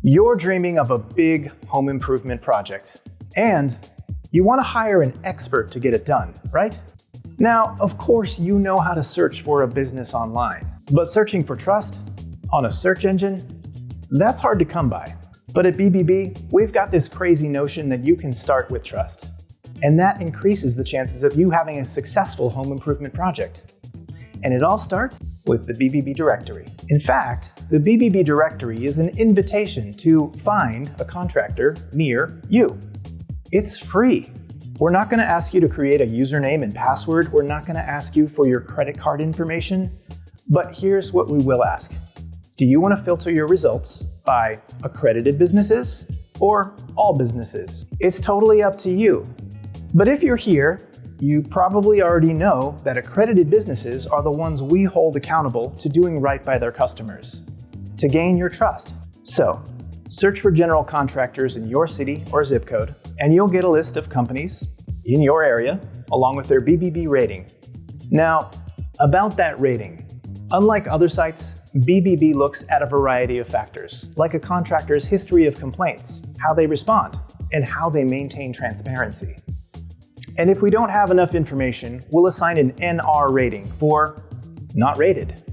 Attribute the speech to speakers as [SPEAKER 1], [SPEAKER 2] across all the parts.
[SPEAKER 1] You're dreaming of a big home improvement project, and you want to hire an expert to get it done, right? Now, of course, you know how to search for a business online, but searching for trust on a search engine, that's hard to come by. But at BBB, we've got this crazy notion that you can start with trust, and that increases the chances of you having a successful home improvement project. And it all starts with the BBB directory. In fact, the BBB directory is an invitation to find a contractor near you. It's free. We're not going to ask you to create a username and password. We're not going to ask you for your credit card information. But here's what we will ask. Do you want to filter your results by accredited businesses or all businesses? It's totally up to you. But if you're here, you probably already know that accredited businesses are the ones we hold accountable to doing right by their customers, to gain your trust. So, search for general contractors in your city or zip code, and you'll get a list of companies in your area, along with their BBB rating. Now, about that rating, unlike other sites, BBB looks at a variety of factors, like a contractor's history of complaints, how they respond, and how they maintain transparency. And if we don't have enough information, we'll assign an NR rating for not rated.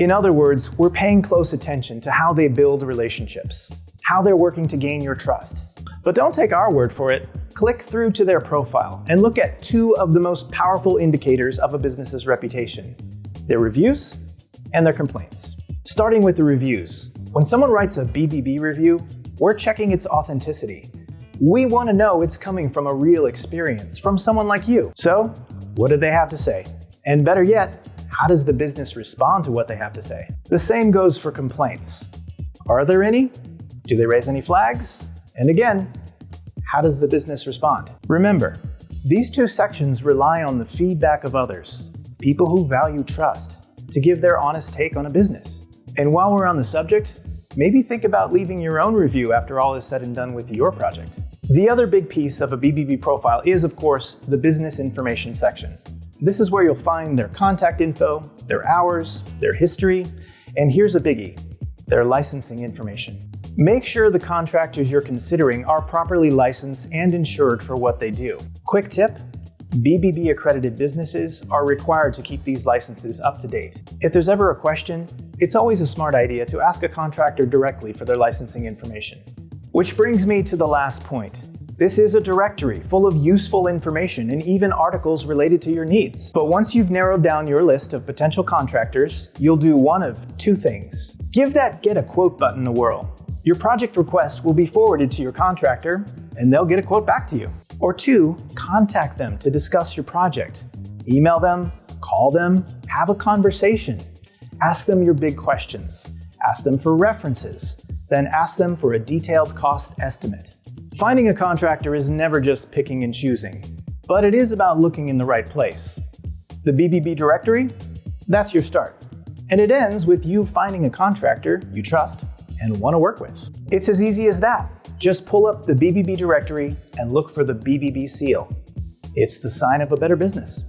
[SPEAKER 1] In other words, we're paying close attention to how they build relationships, how they're working to gain your trust. But don't take our word for it. Click through to their profile and look at two of the most powerful indicators of a business's reputation: their reviews and their complaints. Starting with the reviews. When someone writes a BBB review, we're checking its authenticity. We want to know it's coming from a real experience, from someone like you. So, what do they have to say? And better yet, how does the business respond to what they have to say? The same goes for complaints. Are there any? Do they raise any flags? And again, how does the business respond? Remember, these two sections rely on the feedback of others, people who value trust, to give their honest take on a business. And while we're on the subject, maybe think about leaving your own review after all is said and done with your project. The other big piece of a BBB profile is, of course, the business information section. This is where you'll find their contact info, their hours, their history, and here's a biggie, their licensing information. Make sure the contractors you're considering are properly licensed and insured for what they do. Quick tip, BBB accredited businesses are required to keep these licenses up to date. If there's ever a question, it's always a smart idea to ask a contractor directly for their licensing information. Which brings me to the last point. This is a directory full of useful information and even articles related to your needs. But once you've narrowed down your list of potential contractors, you'll do one of two things. Give that Get a Quote button a whirl. Your project request will be forwarded to your contractor, and they'll get a quote back to you. Or two, contact them to discuss your project. Email them, call them, have a conversation. Ask them your big questions. Ask them for references. Then ask them for a detailed cost estimate. Finding a contractor is never just picking and choosing, but it is about looking in the right place. The BBB directory? That's your start. And it ends with you finding a contractor you trust and want to work with. It's as easy as that. Just pull up the BBB directory and look for the BBB seal. It's the sign of a better business.